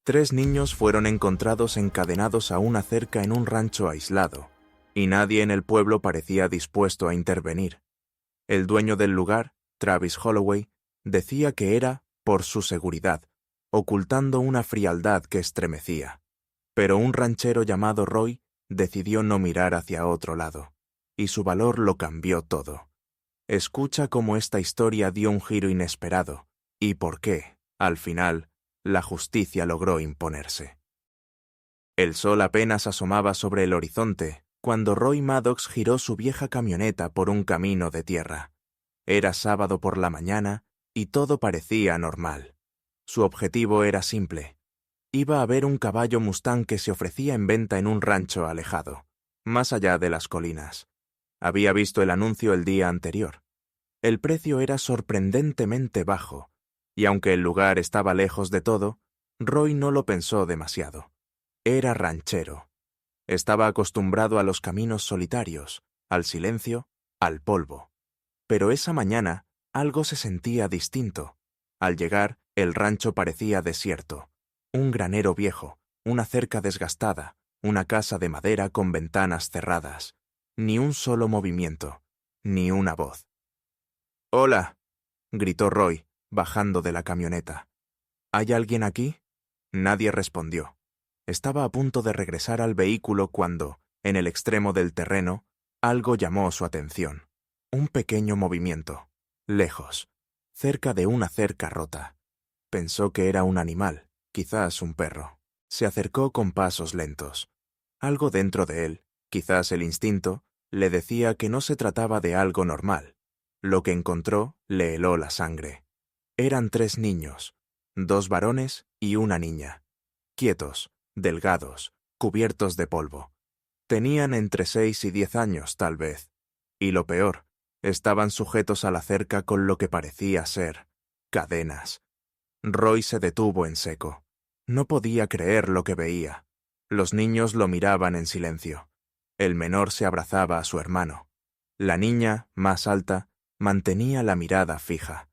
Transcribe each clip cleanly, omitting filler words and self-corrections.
Tres niños fueron encontrados encadenados a una cerca en un rancho aislado, y nadie en el pueblo parecía dispuesto a intervenir. El dueño del lugar, Travis Holloway, decía que era por su seguridad, ocultando una frialdad que estremecía. Pero un ranchero llamado Roy decidió no mirar hacia otro lado, y su valor lo cambió todo. Escucha cómo esta historia dio un giro inesperado, y por qué, al final, la justicia logró imponerse. El sol apenas asomaba sobre el horizonte cuando Roy Maddox giró su vieja camioneta por un camino de tierra. Era sábado por la mañana y todo parecía normal. Su objetivo era simple. Iba a ver un caballo Mustang que se ofrecía en venta en un rancho alejado, más allá de las colinas. Había visto el anuncio el día anterior. El precio era sorprendentemente bajo, y aunque el lugar estaba lejos de todo, Roy no lo pensó demasiado. Era ranchero. Estaba acostumbrado a los caminos solitarios, al silencio, al polvo. Pero esa mañana algo se sentía distinto. Al llegar, el rancho parecía desierto. Un granero viejo, una cerca desgastada, una casa de madera con ventanas cerradas. Ni un solo movimiento, ni una voz. «¡Hola!», gritó Roy, bajando de la camioneta. «¿Hay alguien aquí?». Nadie respondió. Estaba a punto de regresar al vehículo cuando, en el extremo del terreno, algo llamó su atención. Un pequeño movimiento, lejos, cerca de una cerca rota. Pensó que era un animal, quizás un perro. Se acercó con pasos lentos. Algo dentro de él, quizás el instinto, le decía que no se trataba de algo normal. Lo que encontró le heló la sangre. Eran tres niños, dos varones y una niña. Quietos, delgados, cubiertos de polvo. Tenían entre 6 y 10 años, tal vez. Y lo peor, estaban sujetos a la cerca con lo que parecía ser cadenas. Roy se detuvo en seco. No podía creer lo que veía. Los niños lo miraban en silencio. El menor se abrazaba a su hermano. La niña, más alta, mantenía la mirada fija.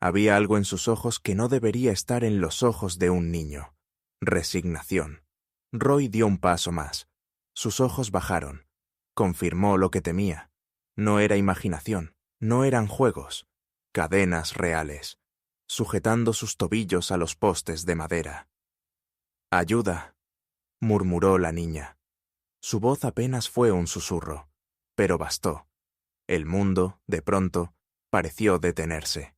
Había algo en sus ojos que no debería estar en los ojos de un niño. Resignación. Roy dio un paso más. Sus ojos bajaron. Confirmó lo que temía. No era imaginación, no eran juegos. Cadenas reales, sujetando sus tobillos a los postes de madera. «Ayuda», murmuró la niña. Su voz apenas fue un susurro, pero bastó. El mundo, de pronto, pareció detenerse.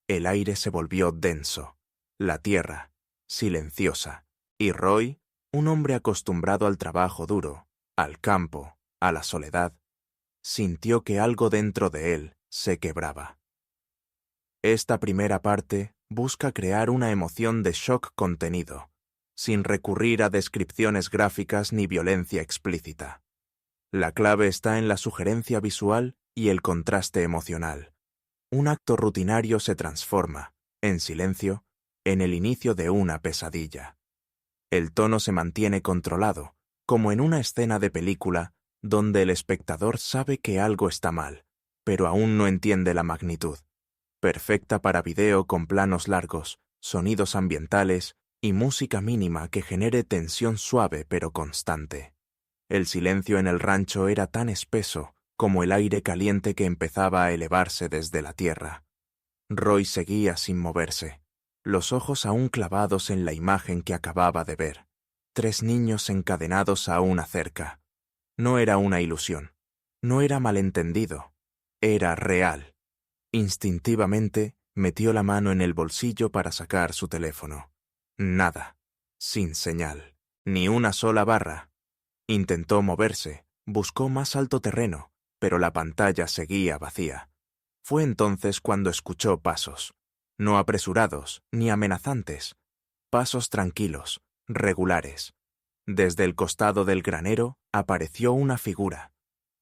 El aire se volvió denso. La tierra, silenciosa. Y Roy, un hombre acostumbrado al trabajo duro, al campo, a la soledad, sintió que algo dentro de él se quebraba. Esta primera parte busca crear una emoción de shock contenido, sin recurrir a descripciones gráficas ni violencia explícita. La clave está en la sugerencia visual y el contraste emocional. Un acto rutinario se transforma, en silencio, en el inicio de una pesadilla. El tono se mantiene controlado, como en una escena de película donde el espectador sabe que algo está mal, pero aún no entiende la magnitud. Perfecta para video con planos largos, sonidos ambientales y música mínima que genere tensión suave pero constante. El silencio en el rancho era tan espeso como el aire caliente que empezaba a elevarse desde la tierra. Roy seguía sin moverse, los ojos aún clavados en la imagen que acababa de ver. Tres niños encadenados a una cerca. No era una ilusión, no era malentendido, era real. Instintivamente metió la mano en el bolsillo para sacar su teléfono. Nada, sin señal, ni una sola barra. Intentó moverse, buscó más alto terreno, pero la pantalla seguía vacía. Fue entonces cuando escuchó pasos, no apresurados ni amenazantes, pasos tranquilos, regulares. Desde el costado del granero apareció una figura,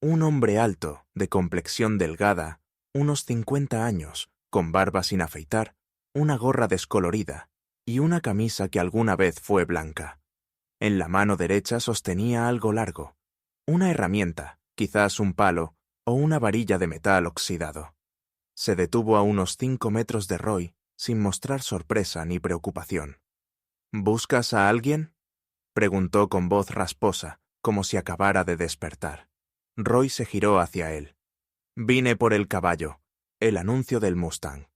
un hombre alto, de complexión delgada, unos 50 años, con barba sin afeitar, una gorra descolorida y una camisa que alguna vez fue blanca. En la mano derecha sostenía algo largo, una herramienta, quizás un palo o una varilla de metal oxidado. Se detuvo a unos 5 metros de Roy sin mostrar sorpresa ni preocupación. ¿Buscas a alguien?, preguntó con voz rasposa, como si acabara de despertar. Roy se giró hacia él. Vine por el caballo, el anuncio del Mustang.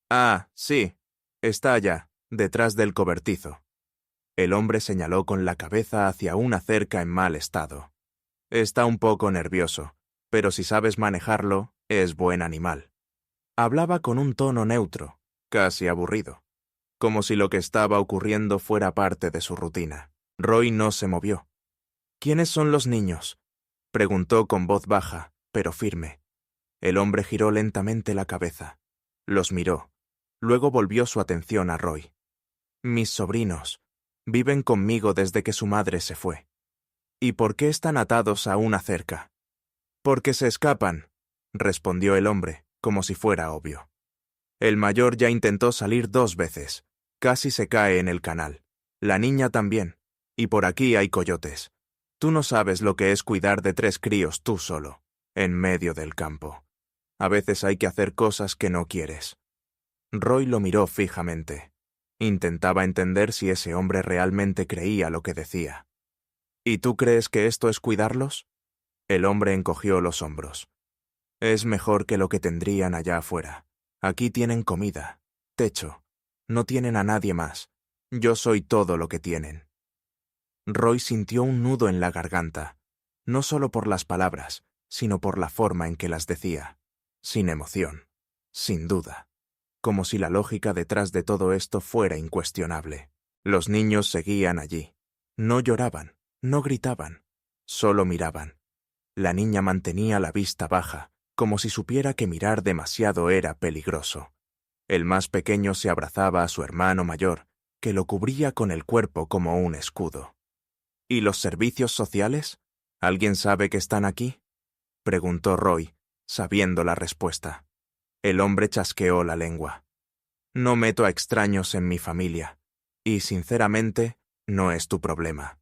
Ah, sí, está allá, detrás del cobertizo. El hombre señaló con la cabeza hacia una cerca en mal estado. Está un poco nervioso, pero si sabes manejarlo, es buen animal. Hablaba con un tono neutro, casi aburrido, como si lo que estaba ocurriendo fuera parte de su rutina. Roy no se movió. ¿Quiénes son los niños?, preguntó con voz baja, pero firme. El hombre giró lentamente la cabeza. Los miró. Luego volvió su atención a Roy. Mis sobrinos. Viven conmigo desde que su madre se fue. ¿Y por qué están atados a una cerca? Porque se escapan, respondió el hombre, como si fuera obvio. El mayor ya intentó salir 2 veces. Casi se cae en el canal. La niña también. Y por aquí hay coyotes. Tú no sabes lo que es cuidar de 3 críos tú solo, en medio del campo. A veces hay que hacer cosas que no quieres. Roy lo miró fijamente. Intentaba entender si ese hombre realmente creía lo que decía. ¿Y tú crees que esto es cuidarlos? El hombre encogió los hombros. Es mejor que lo que tendrían allá afuera. Aquí tienen comida, techo. No tienen a nadie más. Yo soy todo lo que tienen. Roy sintió un nudo en la garganta, no solo por las palabras, sino por la forma en que las decía. Sin emoción, sin duda. Como si la lógica detrás de todo esto fuera incuestionable. Los niños seguían allí. No lloraban, no gritaban, solo miraban. La niña mantenía la vista baja, como si supiera que mirar demasiado era peligroso. El más pequeño se abrazaba a su hermano mayor, que lo cubría con el cuerpo como un escudo. ¿Y los servicios sociales? ¿Alguien sabe que están aquí?, preguntó Roy, sabiendo la respuesta. El hombre chasqueó la lengua. No meto a extraños en mi familia, y, sinceramente, no es tu problema.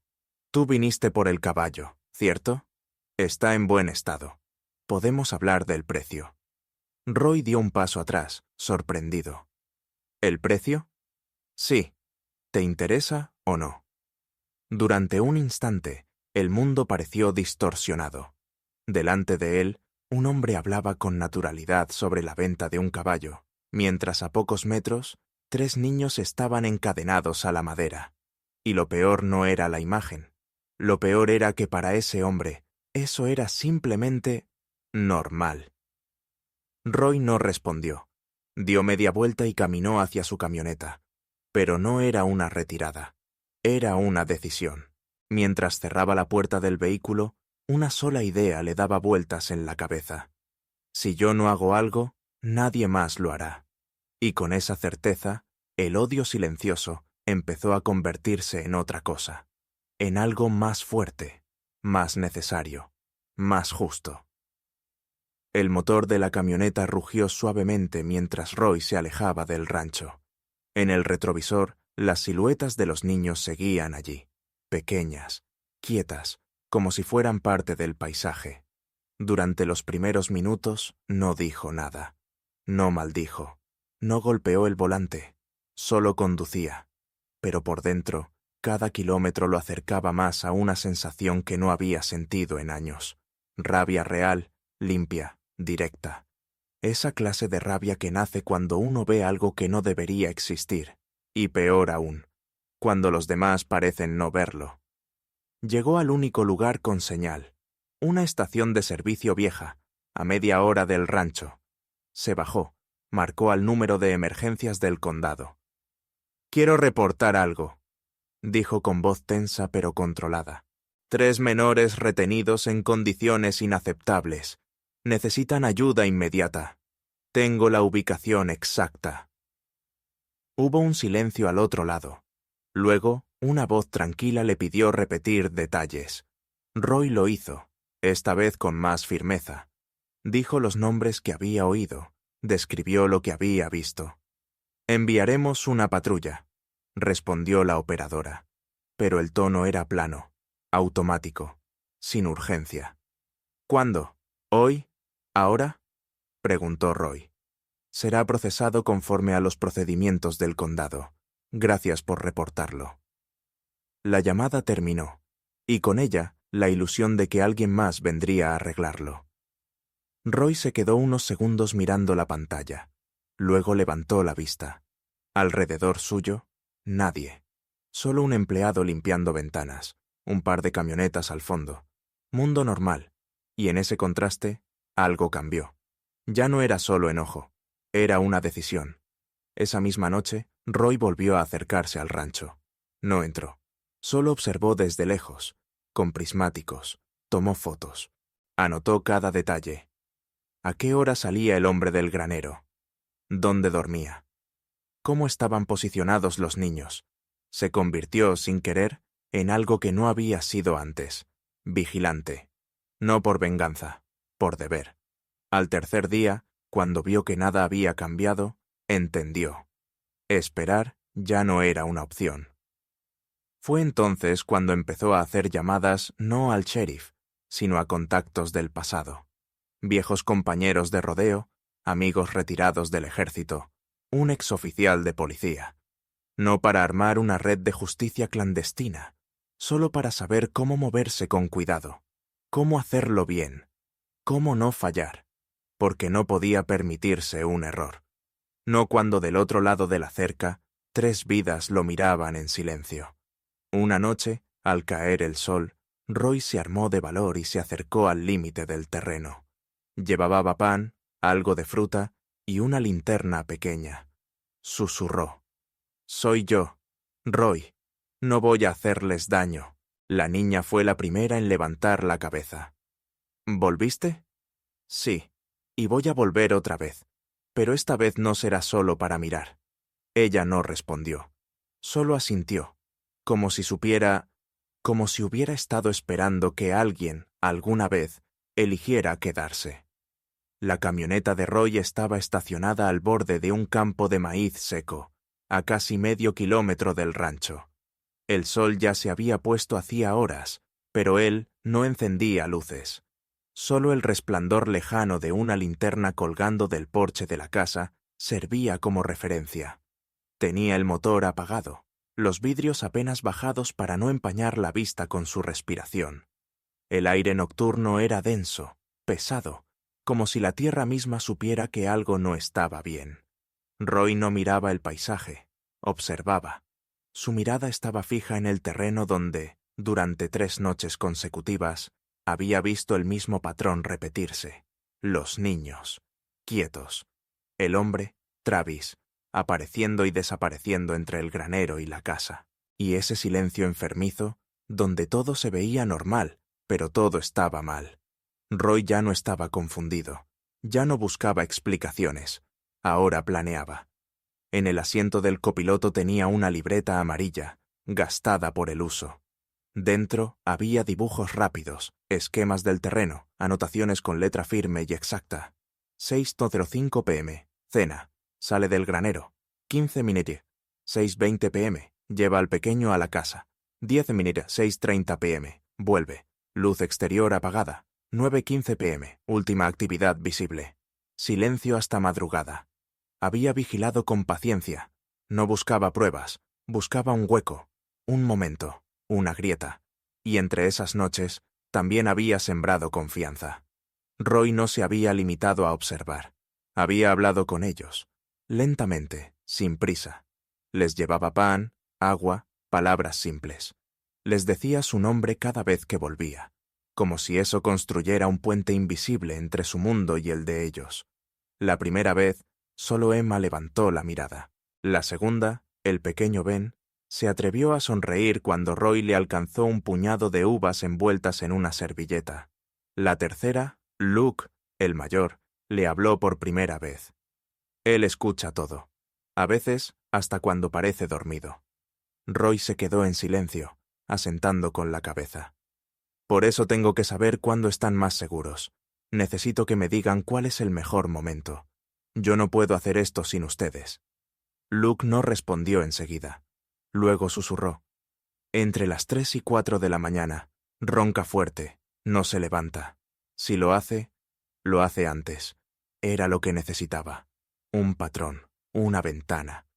Tú viniste por el caballo, ¿cierto? Está en buen estado. Podemos hablar del precio. Roy dio un paso atrás, sorprendido. ¿El precio? Sí. ¿Te interesa o no? Durante un instante, el mundo pareció distorsionado. Delante de él, un hombre hablaba con naturalidad sobre la venta de un caballo, mientras a pocos metros, 3 niños estaban encadenados a la madera. Y lo peor no era la imagen. Lo peor era que para ese hombre, eso era simplemente normal. Roy no respondió. Dio media vuelta y caminó hacia su camioneta. Pero no era una retirada. Era una decisión. Mientras cerraba la puerta del vehículo, una sola idea le daba vueltas en la cabeza. Si yo no hago algo, nadie más lo hará. Y con esa certeza, el odio silencioso empezó a convertirse en otra cosa. En algo más fuerte, más necesario, más justo. El motor de la camioneta rugió suavemente mientras Roy se alejaba del rancho. En el retrovisor, las siluetas de los niños seguían allí, pequeñas, quietas, como si fueran parte del paisaje. Durante los primeros minutos no dijo nada. No maldijo. No golpeó el volante. Solo conducía. Pero por dentro, cada kilómetro lo acercaba más a una sensación que no había sentido en años. Rabia real, limpia, directa. Esa clase de rabia que nace cuando uno ve algo que no debería existir. Y peor aún, cuando los demás parecen no verlo. Llegó al único lugar con señal. Una estación de servicio vieja, a media hora del rancho. Se bajó, marcó al número de emergencias del condado. «Quiero reportar algo», dijo con voz tensa pero controlada. 3 menores retenidos en condiciones inaceptables. Necesitan ayuda inmediata. Tengo la ubicación exacta. Hubo un silencio al otro lado. Luego, una voz tranquila le pidió repetir detalles. Roy lo hizo, esta vez con más firmeza. Dijo los nombres que había oído, describió lo que había visto. «Enviaremos una patrulla», respondió la operadora. Pero el tono era plano, automático, sin urgencia. «¿Cuándo? ¿Hoy? ¿Ahora?», preguntó Roy. «Será procesado conforme a los procedimientos del condado. Gracias por reportarlo. La llamada terminó, y con ella la ilusión de que alguien más vendría a arreglarlo. Roy se quedó unos segundos mirando la pantalla. Luego levantó la vista. Alrededor suyo, nadie. Solo un empleado limpiando ventanas, un par de camionetas al fondo. Mundo normal. Y en ese contraste, algo cambió. Ya no era solo enojo, era una decisión. Esa misma noche, Roy volvió a acercarse al rancho. No entró. Solo observó desde lejos, con prismáticos, tomó fotos. Anotó cada detalle. ¿A qué hora salía el hombre del granero? ¿Dónde dormía? ¿Cómo estaban posicionados los niños? Se convirtió, sin querer, en algo que no había sido antes. Vigilante. No por venganza, por deber. Al tercer día, cuando vio que nada había cambiado, entendió. Esperar ya no era una opción. Fue entonces cuando empezó a hacer llamadas no al sheriff, sino a contactos del pasado. Viejos compañeros de rodeo, amigos retirados del ejército, un exoficial de policía. No para armar una red de justicia clandestina, solo para saber cómo moverse con cuidado, cómo hacerlo bien, cómo no fallar, porque no podía permitirse un error. No cuando del otro lado de la cerca, 3 vidas lo miraban en silencio. Una noche, al caer el sol, Roy se armó de valor y se acercó al límite del terreno. Llevaba pan, algo de fruta y una linterna pequeña. Susurró. «Soy yo, Roy. No voy a hacerles daño». La niña fue la primera en levantar la cabeza. «¿Volviste?» «Sí, y voy a volver otra vez. Pero esta vez no será solo para mirar». Ella no respondió. Solo asintió, como si supiera, como si hubiera estado esperando que alguien, alguna vez, eligiera quedarse. La camioneta de Roy estaba estacionada al borde de un campo de maíz seco, a casi medio kilómetro del rancho. El sol ya se había puesto hacía horas, pero él no encendía luces. Solo el resplandor lejano de una linterna colgando del porche de la casa servía como referencia. Tenía el motor apagado, los vidrios apenas bajados para no empañar la vista con su respiración. El aire nocturno era denso, pesado, como si la tierra misma supiera que algo no estaba bien. Roy no miraba el paisaje, observaba. Su mirada estaba fija en el terreno donde, durante 3 noches consecutivas, había visto el mismo patrón repetirse. Los niños, quietos. El hombre, Travis, apareciendo y desapareciendo entre el granero y la casa. Y ese silencio enfermizo, donde todo se veía normal, pero todo estaba mal. Roy ya no estaba confundido. Ya no buscaba explicaciones. Ahora planeaba. En el asiento del copiloto tenía una libreta amarilla, gastada por el uso. Dentro había dibujos rápidos, esquemas del terreno, anotaciones con letra firme y exacta. 6:05 p.m. Cena. Sale del granero. 15 minutos. 6:20 p.m. Lleva al pequeño a la casa. 10 minutos. 6:30 p.m. Vuelve. Luz exterior apagada. 9:15 p.m. Última actividad visible. Silencio hasta madrugada. Había vigilado con paciencia. No buscaba pruebas. Buscaba un hueco, un momento, una grieta. Y entre esas noches también había sembrado confianza. Roy no se había limitado a observar. Había hablado con ellos. Lentamente, sin prisa. Les llevaba pan, agua, palabras simples. Les decía su nombre cada vez que volvía, como si eso construyera un puente invisible entre su mundo y el de ellos. La primera vez, solo Emma levantó la mirada. La segunda, el pequeño Ben, se atrevió a sonreír cuando Roy le alcanzó un puñado de uvas envueltas en una servilleta. La tercera, Luke, el mayor, le habló por primera vez. Él escucha todo, a veces hasta cuando parece dormido. Roy se quedó en silencio, asentando con la cabeza. Por eso tengo que saber cuándo están más seguros. Necesito que me digan cuál es el mejor momento. Yo no puedo hacer esto sin ustedes. Luke no respondió enseguida. Luego susurró. Entre las 3 y 4 de la mañana. Ronca fuerte. No se levanta. Si lo hace antes. Era lo que necesitaba. Un patrón, una ventana.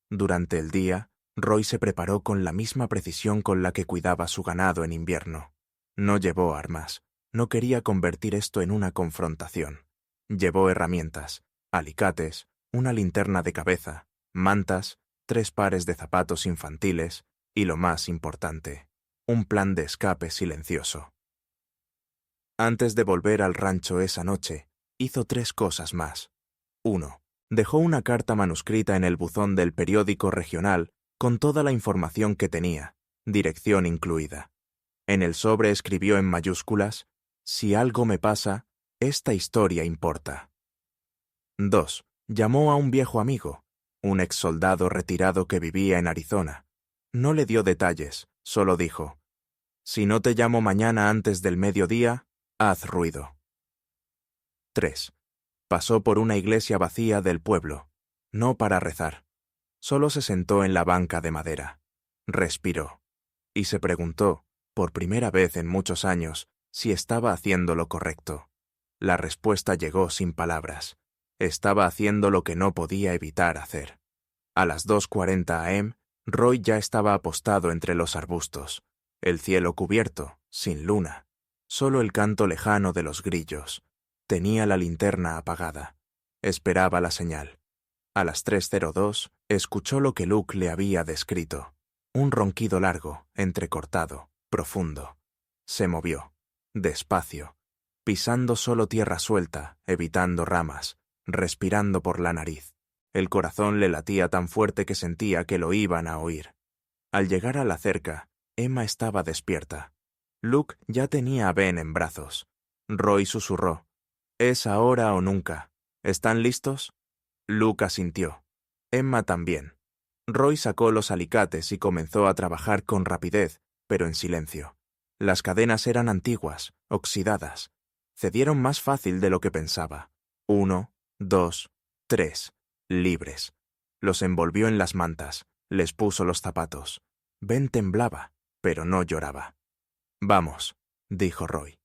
Durante el día, Roy se preparó con la misma precisión con la que cuidaba su ganado en invierno. No llevó armas. No quería convertir esto en una confrontación. Llevó herramientas, alicates, una linterna de cabeza, mantas, 3 pares de zapatos infantiles y, lo más importante, un plan de escape silencioso. Antes de volver al rancho esa noche, hizo 3 cosas más. 1. Dejó una carta manuscrita en el buzón del periódico regional con toda la información que tenía, dirección incluida. En el sobre escribió en mayúsculas: «Si algo me pasa, esta historia importa». 2. Llamó a un viejo amigo, un exsoldado retirado que vivía en Arizona. No le dio detalles, solo dijo: «Si no te llamo mañana antes del mediodía, haz ruido». 3. Pasó por una iglesia vacía del pueblo, no para rezar. Solo se sentó en la banca de madera. Respiró. Y se preguntó, por primera vez en muchos años, si estaba haciendo lo correcto. La respuesta llegó sin palabras. Estaba haciendo lo que no podía evitar hacer. A las 2:40 am, Roy ya estaba apostado entre los arbustos. El cielo cubierto, sin luna. Solo el canto lejano de los grillos. Tenía la linterna apagada. Esperaba la señal. A las 3:02 escuchó lo que Luke le había descrito. Un ronquido largo, entrecortado, profundo. Se movió, despacio, pisando solo tierra suelta, evitando ramas, respirando por la nariz. El corazón le latía tan fuerte que sentía que lo iban a oír. Al llegar a la cerca, Emma estaba despierta. Luke ya tenía a Ben en brazos. Roy susurró: «Es ahora o nunca. ¿Están listos?» Luke asintió. Emma también. Roy sacó los alicates y comenzó a trabajar con rapidez, pero en silencio. Las cadenas eran antiguas, oxidadas. Cedieron más fácil de lo que pensaba. 1, 2, 3. Libres. Los envolvió en las mantas, les puso los zapatos. Ben temblaba, pero no lloraba. «Vamos», dijo Roy.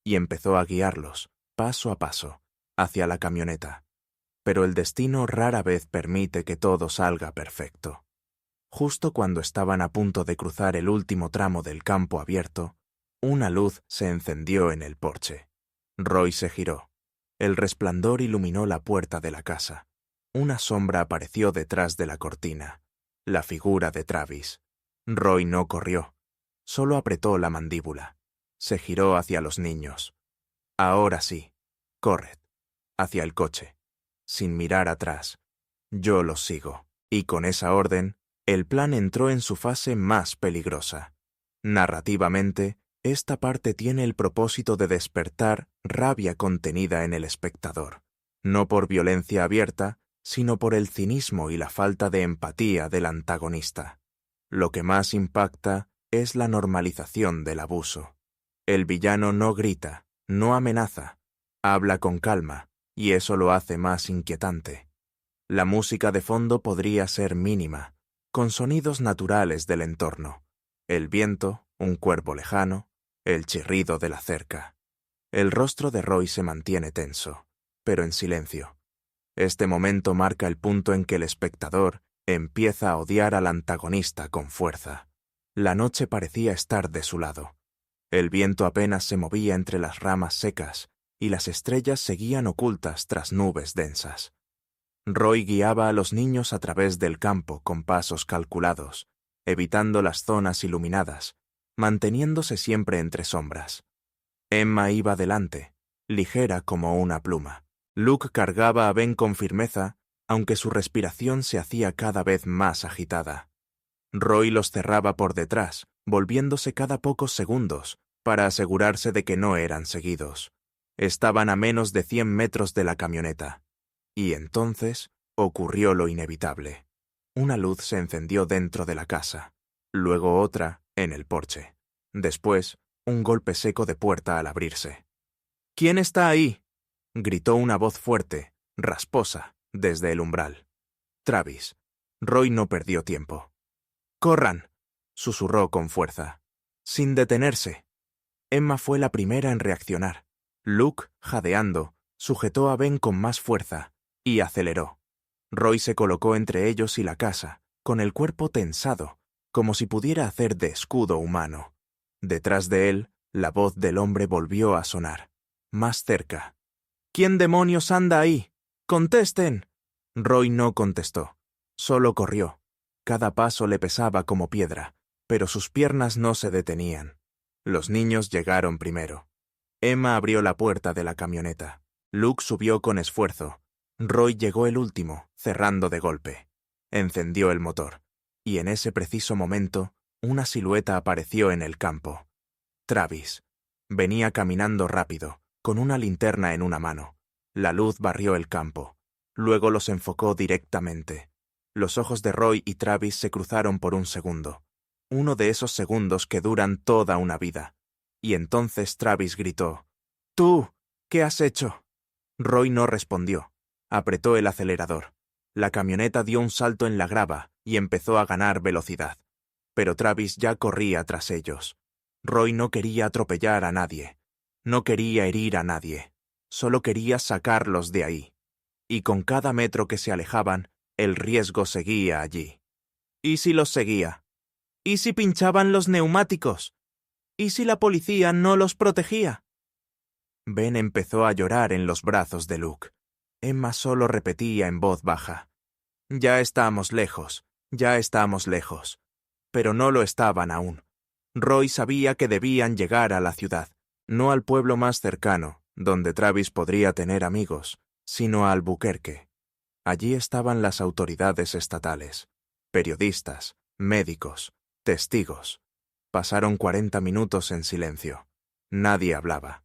Y empezó a guiarlos, paso a paso, hacia la camioneta. Pero el destino rara vez permite que todo salga perfecto. Justo cuando estaban a punto de cruzar el último tramo del campo abierto, una luz se encendió en el porche. Roy se giró. El resplandor iluminó la puerta de la casa. Una sombra apareció detrás de la cortina. La figura de Travis. Roy no corrió. Solo apretó la mandíbula. Se giró hacia los niños. «Ahora sí. Corred. Hacia el coche. Sin mirar atrás. Yo los sigo». Y con esa orden, el plan entró en su fase más peligrosa. Narrativamente, esta parte tiene el propósito de despertar rabia contenida en el espectador, no por violencia abierta, sino por el cinismo y la falta de empatía del antagonista. Lo que más impacta es la normalización del abuso. El villano no grita, no amenaza, habla con calma, y eso lo hace más inquietante. La música de fondo podría ser mínima, con sonidos naturales del entorno. El viento, un cuervo lejano, el chirrido de la cerca. El rostro de Roy se mantiene tenso, pero en silencio. Este momento marca el punto en que el espectador empieza a odiar al antagonista con fuerza. La noche parecía estar de su lado. El viento apenas se movía entre las ramas secas y las estrellas seguían ocultas tras nubes densas. Roy guiaba a los niños a través del campo con pasos calculados, evitando las zonas iluminadas, manteniéndose siempre entre sombras. Emma iba delante, ligera como una pluma. Luke cargaba a Ben con firmeza, aunque su respiración se hacía cada vez más agitada. Roy los cerraba por detrás, volviéndose cada pocos segundos, para asegurarse de que no eran seguidos. Estaban a menos de 100 metros de la camioneta. Y entonces ocurrió lo inevitable. Una luz se encendió dentro de la casa, luego otra en el porche. Después, un golpe seco de puerta al abrirse. «¿Quién está ahí?», gritó una voz fuerte, rasposa, desde el umbral. Travis. Roy no perdió tiempo. «¡Corran!», susurró con fuerza, sin detenerse. Emma fue la primera en reaccionar. Luke, jadeando, sujetó a Ben con más fuerza y aceleró. Roy se colocó entre ellos y la casa, con el cuerpo tensado, como si pudiera hacer de escudo humano. Detrás de él, la voz del hombre volvió a sonar, más cerca. «¿Quién demonios anda ahí? ¡Contesten!». Roy no contestó, solo corrió. Cada paso le pesaba como piedra, pero sus piernas no se detenían. Los niños llegaron primero. Emma abrió la puerta de la camioneta. Luke subió con esfuerzo. Roy llegó el último, cerrando de golpe. Encendió el motor, y en ese preciso momento, una silueta apareció en el campo. Travis. Venía caminando rápido, con una linterna en una mano. La luz barrió el campo. Luego los enfocó directamente. Los ojos de Roy y Travis se cruzaron por un segundo. Uno de esos segundos que duran toda una vida. Y entonces Travis gritó: «¡Tú! ¿Qué has hecho?». Roy no respondió. Apretó el acelerador. La camioneta dio un salto en la grava y empezó a ganar velocidad. Pero Travis ya corría tras ellos. Roy no quería atropellar a nadie. No quería herir a nadie. Solo quería sacarlos de ahí. Y con cada metro que se alejaban, el riesgo seguía allí. ¿Y si los seguía? ¿Y si pinchaban los neumáticos? ¿Y si la policía no los protegía? Ben empezó a llorar en los brazos de Luke. Emma solo repetía en voz baja: «Ya estamos lejos, ya estamos lejos». Pero no lo estaban aún. Roy sabía que debían llegar a la ciudad, no al pueblo más cercano, donde Travis podría tener amigos, sino a Albuquerque. Allí estaban las autoridades estatales, periodistas, médicos, testigos. Pasaron 40 minutos en silencio. Nadie hablaba.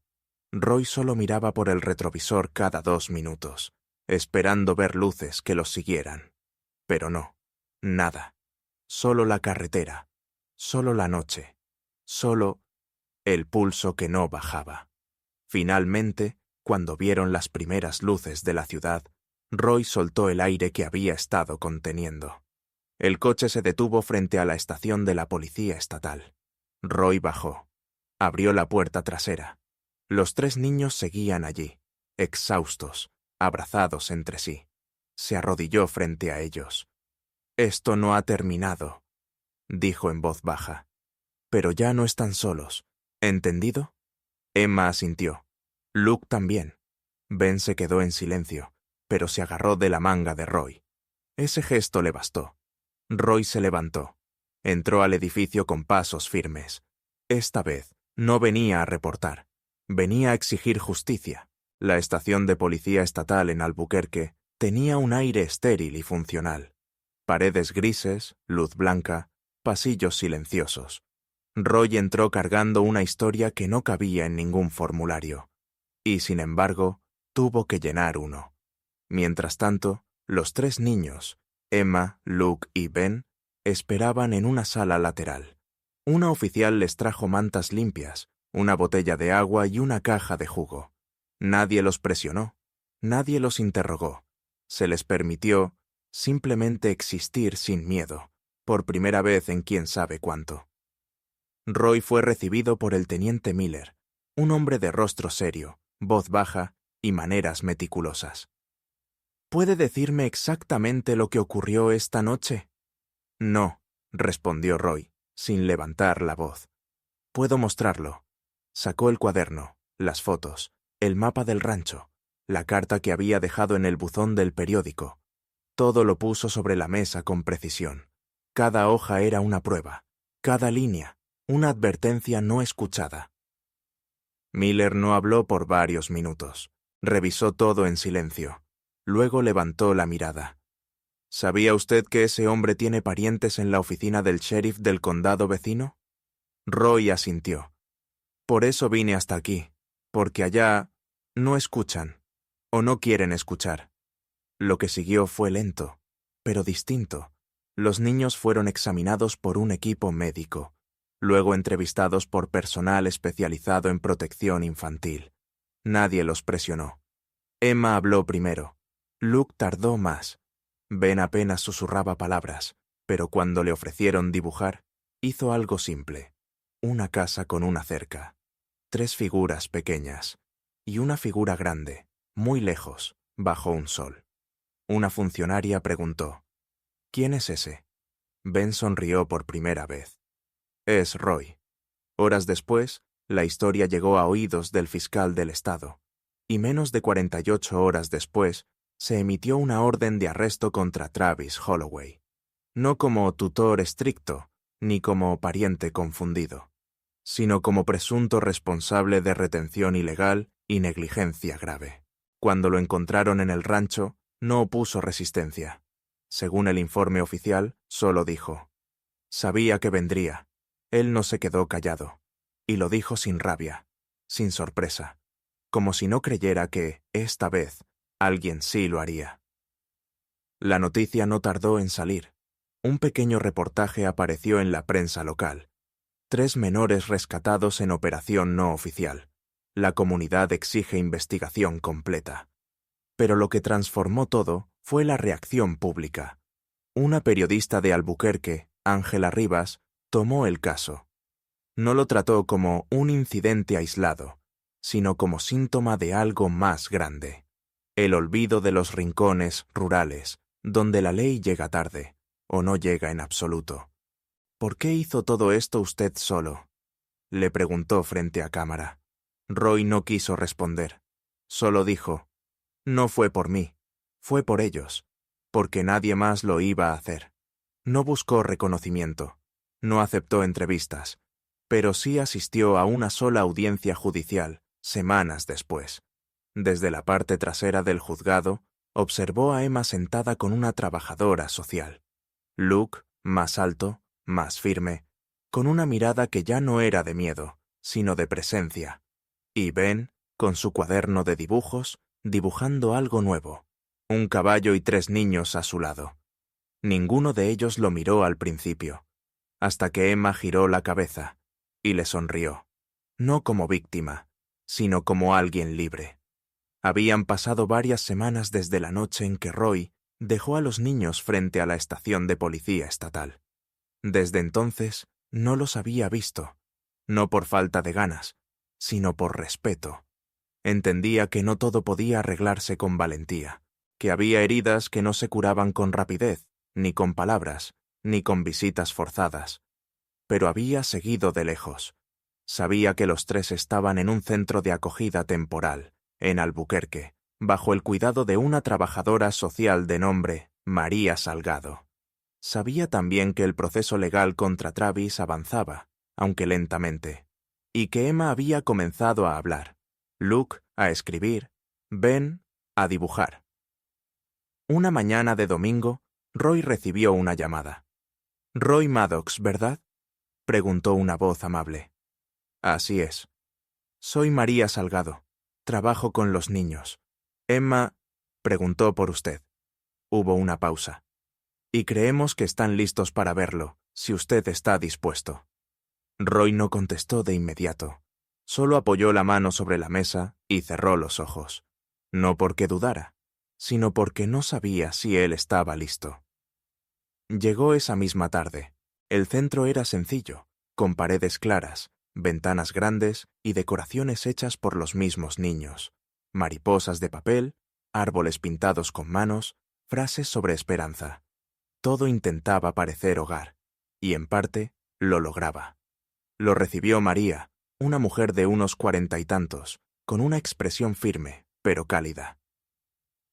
Roy solo miraba por el retrovisor cada 2 minutos, esperando ver luces que los siguieran. Pero no, nada. Solo la carretera, solo la noche, solo el pulso que no bajaba. Finalmente, cuando vieron las primeras luces de la ciudad, Roy soltó el aire que había estado conteniendo. El coche se detuvo frente a la estación de la policía estatal. Roy bajó. Abrió la puerta trasera. Los 3 niños seguían allí, exhaustos, abrazados entre sí. Se arrodilló frente a ellos. «Esto no ha terminado», dijo en voz baja. «Pero ya no están solos. ¿Entendido?». Emma asintió. Luke también. Ben se quedó en silencio, pero se agarró de la manga de Roy. Ese gesto le bastó. Roy se levantó. Entró al edificio con pasos firmes. Esta vez no venía a reportar. Venía a exigir justicia. La estación de policía estatal en Albuquerque tenía un aire estéril y funcional. Paredes grises, luz blanca, pasillos silenciosos. Roy entró cargando una historia que no cabía en ningún formulario. Y, sin embargo, tuvo que llenar uno. Mientras tanto, los 3 niños, Emma, Luke y Ben, esperaban en una sala lateral. Una oficial les trajo mantas limpias, una botella de agua y una caja de jugo. Nadie los presionó, nadie los interrogó. Se les permitió simplemente existir sin miedo, por primera vez en quién sabe cuánto. Roy fue recibido por el teniente Miller, un hombre de rostro serio, voz baja y maneras meticulosas. «¿Puede decirme exactamente lo que ocurrió esta noche?». «No», respondió Roy, sin levantar la voz. «Puedo mostrarlo». Sacó el cuaderno, las fotos, el mapa del rancho, la carta que había dejado en el buzón del periódico. Todo lo puso sobre la mesa con precisión. Cada hoja era una prueba, cada línea, una advertencia no escuchada. Miller no habló por varios minutos. Revisó todo en silencio. Luego levantó la mirada. «¿Sabía usted que ese hombre tiene parientes en la oficina del sheriff del condado vecino?». Roy asintió. «Por eso vine hasta aquí, porque allá no escuchan, o no quieren escuchar». Lo que siguió fue lento, pero distinto. Los niños fueron examinados por un equipo médico, luego entrevistados por personal especializado en protección infantil. Nadie los presionó. Emma habló primero. Luke tardó más. Ben apenas susurraba palabras, pero cuando le ofrecieron dibujar, hizo algo simple. Una casa con una cerca. 3 figuras pequeñas. Y una figura grande, muy lejos, bajo un sol. Una funcionaria preguntó: «¿Quién es ese?». Ben sonrió por primera vez. Es Roy. Horas después, la historia llegó a oídos del fiscal del estado, y menos de 48 horas después, se emitió una orden de arresto contra Travis Holloway. No como tutor estricto, ni como pariente confundido, sino como presunto responsable de retención ilegal y negligencia grave. Cuando lo encontraron en el rancho, no opuso resistencia. Según el informe oficial, solo dijo: sabía que vendría. Él no se quedó callado, y lo dijo sin rabia, sin sorpresa, como si no creyera que, esta vez, alguien sí lo haría. La noticia no tardó en salir. Un pequeño reportaje apareció en la prensa local. 3 menores rescatados en operación no oficial. La comunidad exige investigación completa. Pero lo que transformó todo fue la reacción pública. Una periodista de Albuquerque, Ángela Rivas, tomó el caso. No lo trató como un incidente aislado, sino como síntoma de algo más grande. El olvido de los rincones rurales, donde la ley llega tarde, o no llega en absoluto. ¿Por qué hizo todo esto usted solo?, le preguntó frente a cámara. Roy no quiso responder. Solo dijo: no fue por mí, fue por ellos, porque nadie más lo iba a hacer. No buscó reconocimiento, no aceptó entrevistas, pero sí asistió a una sola audiencia judicial, semanas después. Desde la parte trasera del juzgado, observó a Emma sentada con una trabajadora social. Luke, más alto, más firme, con una mirada que ya no era de miedo, sino de presencia. Y Ben, con su cuaderno de dibujos, dibujando algo nuevo, un caballo y 3 niños a su lado. Ninguno de ellos lo miró al principio, hasta que Emma giró la cabeza y le sonrió, no como víctima, sino como alguien libre. Habían pasado varias semanas desde la noche en que Roy dejó a los niños frente a la estación de policía estatal. Desde entonces no los había visto, no por falta de ganas, sino por respeto. Entendía que no todo podía arreglarse con valentía, que había heridas que no se curaban con rapidez, ni con palabras, ni con visitas forzadas. Pero había seguido de lejos. Sabía que los 3 estaban en un centro de acogida temporal, en Albuquerque, bajo el cuidado de una trabajadora social de nombre María Salgado. Sabía también que el proceso legal contra Travis avanzaba, aunque lentamente, y que Emma había comenzado a hablar, Luke a escribir, Ben a dibujar. Una mañana de domingo, Roy recibió una llamada. «Roy Maddox, ¿verdad?», preguntó una voz amable. «Así es. Soy María Salgado. Trabajo con los niños. Emma preguntó por usted». Hubo una pausa. «Y creemos que están listos para verlo, si usted está dispuesto». Roy no contestó de inmediato. Solo apoyó la mano sobre la mesa y cerró los ojos. No porque dudara, sino porque no sabía si él estaba listo. Llegó esa misma tarde. El centro era sencillo, con paredes claras, ventanas grandes y decoraciones hechas por los mismos niños. Mariposas de papel, árboles pintados con manos, frases sobre esperanza. Todo intentaba parecer hogar, y en parte lo lograba. Lo recibió María, una mujer de unos 40 y tantos, con una expresión firme, pero cálida.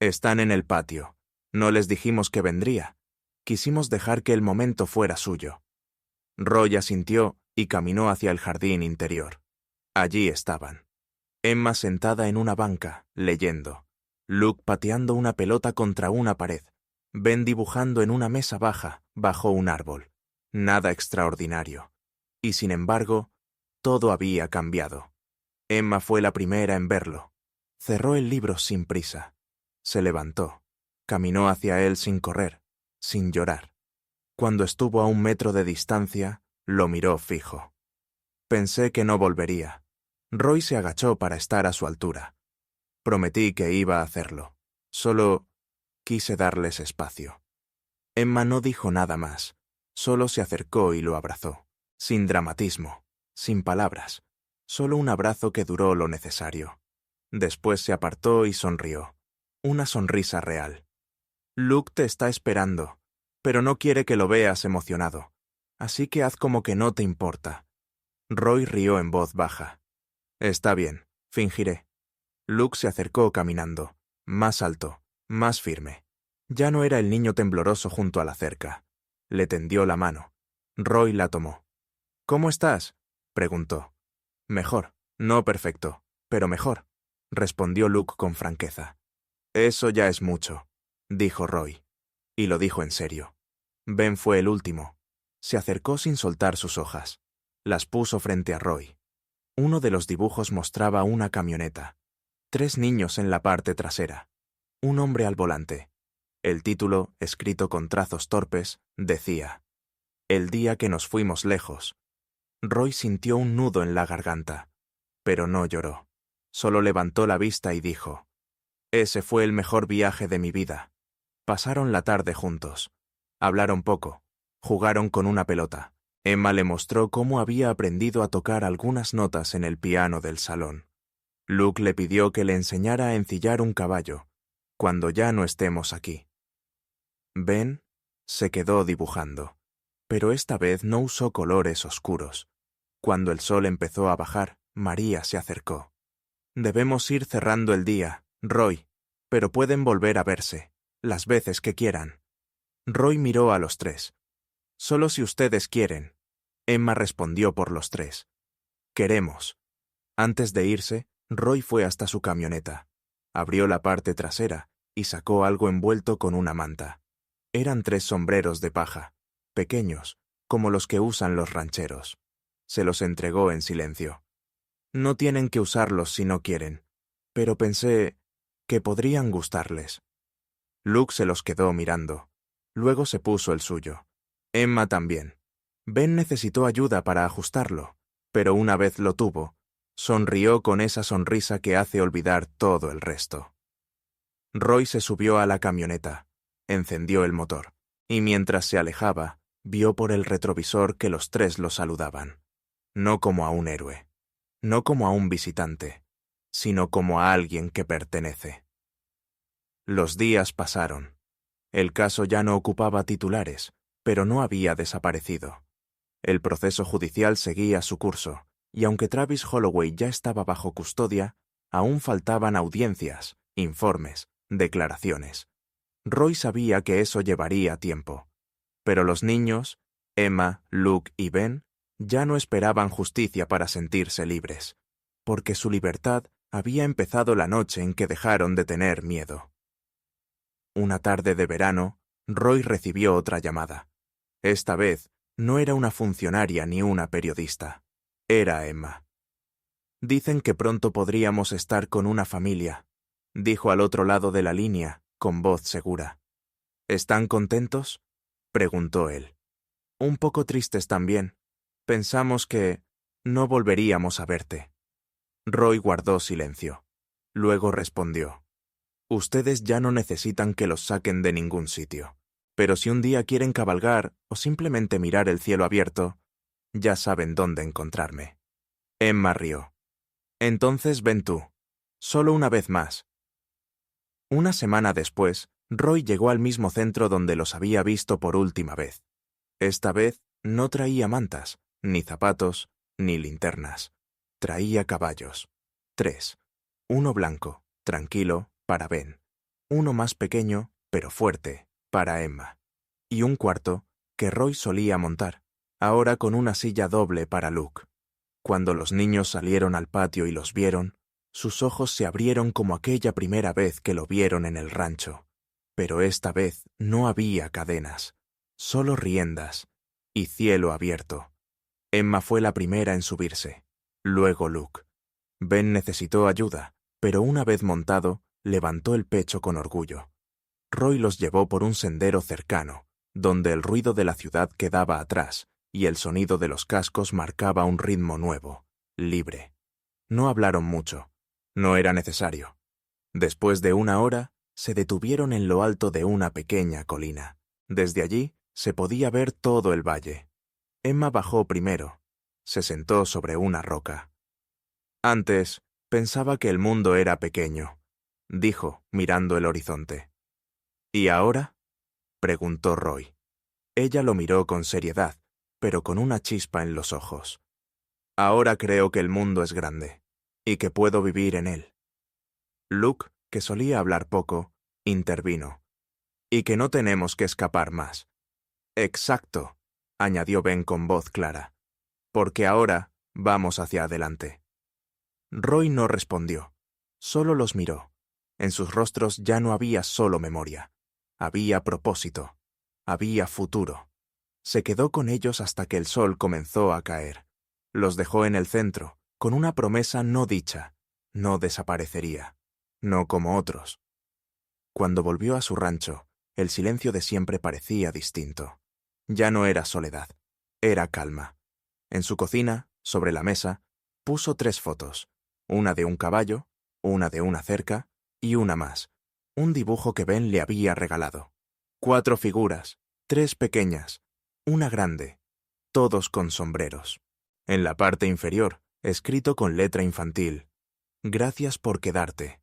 «Están en el patio. No les dijimos que vendría. Quisimos dejar que el momento fuera suyo». Roy asintió y caminó hacia el jardín interior. Allí estaban. Emma sentada en una banca, leyendo. Luke pateando una pelota contra una pared. Ben dibujando en una mesa baja, bajo un árbol. Nada extraordinario. Y sin embargo, todo había cambiado. Emma fue la primera en verlo. Cerró el libro sin prisa. Se levantó. Caminó hacia él sin correr, sin llorar. Cuando estuvo a 1 metro de distancia, lo miró fijo. Pensé que no volvería. Roy se agachó para estar a su altura. Prometí que iba a hacerlo. Solo quise darles espacio. Emma no dijo nada más. Solo se acercó y lo abrazó. Sin dramatismo, sin palabras. Solo un abrazo que duró lo necesario. Después se apartó y sonrió. Una sonrisa real. «Luke te está esperando», pero no quiere que lo veas emocionado. Así que haz como que no te importa. Roy rió en voz baja. Está bien, fingiré. Luke se acercó caminando, más alto, más firme. Ya no era el niño tembloroso junto a la cerca. Le tendió la mano. Roy la tomó. ¿Cómo estás?, preguntó. Mejor, no perfecto, pero mejor, respondió Luke con franqueza. Eso ya es mucho, dijo Roy. Y lo dijo en serio. Ben fue el último. Se acercó sin soltar sus hojas. Las puso frente a Roy. Uno de los dibujos mostraba una camioneta. 3 niños en la parte trasera. Un hombre al volante. El título, escrito con trazos torpes, decía: El día que nos fuimos lejos. Roy sintió un nudo en la garganta, pero no lloró. Solo levantó la vista y dijo: Ese fue el mejor viaje de mi vida. Pasaron la tarde juntos. Hablaron poco. Jugaron con una pelota. Emma le mostró cómo había aprendido a tocar algunas notas en el piano del salón. Luke le pidió que le enseñara a encillar un caballo, cuando ya no estemos aquí. Ben se quedó dibujando, pero esta vez no usó colores oscuros. Cuando el sol empezó a bajar, María se acercó. Debemos ir cerrando el día, Roy, pero pueden volver a verse, las veces que quieran. Roy miró a los 3. Solo si ustedes quieren. Emma respondió por los 3. Queremos. Antes de irse, Roy fue hasta su camioneta. Abrió la parte trasera y sacó algo envuelto con una manta. Eran 3 sombreros de paja, pequeños, como los que usan los rancheros. Se los entregó en silencio. No tienen que usarlos si no quieren, pero pensé que podrían gustarles. Luke se los quedó mirando. Luego se puso el suyo. Emma también. Ben necesitó ayuda para ajustarlo, pero una vez lo tuvo, sonrió con esa sonrisa que hace olvidar todo el resto. Roy se subió a la camioneta, encendió el motor, y mientras se alejaba, vio por el retrovisor que los 3 lo saludaban. No como a un héroe, no como a un visitante, sino como a alguien que pertenece. Los días pasaron. El caso ya no ocupaba titulares, pero no había desaparecido. El proceso judicial seguía su curso, y aunque Travis Holloway ya estaba bajo custodia, aún faltaban audiencias, informes, declaraciones. Roy sabía que eso llevaría tiempo. Pero los niños, Emma, Luke y Ben, ya no esperaban justicia para sentirse libres, porque su libertad había empezado la noche en que dejaron de tener miedo. Una tarde de verano, Roy recibió otra llamada. Esta vez, no era una funcionaria ni una periodista. Era Emma. Dicen que pronto podríamos estar con una familia, dijo al otro lado de la línea, con voz segura. ¿Están contentos?, preguntó él. Un poco tristes también. Pensamos que no volveríamos a verte. Roy guardó silencio. Luego respondió: Ustedes ya no necesitan que los saquen de ningún sitio. Pero si un día quieren cabalgar o simplemente mirar el cielo abierto, ya saben dónde encontrarme. Emma rió. Entonces ven tú. Solo una vez más. Una semana después, Roy llegó al mismo centro donde los había visto por última vez. Esta vez no traía mantas, ni zapatos, ni linternas. Traía caballos. 3. Uno blanco, tranquilo, para Ben. Uno más pequeño, pero fuerte, para Emma. Y un cuarto, que Roy solía montar, ahora con una silla doble para Luke. Cuando los niños salieron al patio y los vieron, sus ojos se abrieron como aquella primera vez que lo vieron en el rancho. Pero esta vez no había cadenas, solo riendas y cielo abierto. Emma fue la primera en subirse, luego Luke. Ben necesitó ayuda, pero una vez montado, levantó el pecho con orgullo. Roy los llevó por un sendero cercano, donde el ruido de la ciudad quedaba atrás y el sonido de los cascos marcaba un ritmo nuevo, libre. No hablaron mucho. No era necesario. Después de 1 hora, se detuvieron en lo alto de una pequeña colina. Desde allí se podía ver todo el valle. Emma bajó primero. Se sentó sobre una roca. Antes, pensaba que el mundo era pequeño, dijo, mirando el horizonte. ¿Y ahora?, preguntó Roy. Ella lo miró con seriedad, pero con una chispa en los ojos. Ahora creo que el mundo es grande, y que puedo vivir en él. Luke, que solía hablar poco, intervino. Y que no tenemos que escapar más. Exacto, añadió Ben con voz clara. Porque ahora vamos hacia adelante. Roy no respondió, solo los miró. En sus rostros ya no había solo memoria. Había propósito. Había futuro. Se quedó con ellos hasta que el sol comenzó a caer. Los dejó en el centro, con una promesa no dicha. No desaparecería. No como otros. Cuando volvió a su rancho, el silencio de siempre parecía distinto. Ya no era soledad. Era calma. En su cocina, sobre la mesa, puso 3 fotos. Una de un caballo, una de una cerca y una más. Un dibujo que Ben le había regalado. 4 figuras, 3 pequeñas, una grande, todos con sombreros. En la parte inferior, escrito con letra infantil: Gracias por quedarte.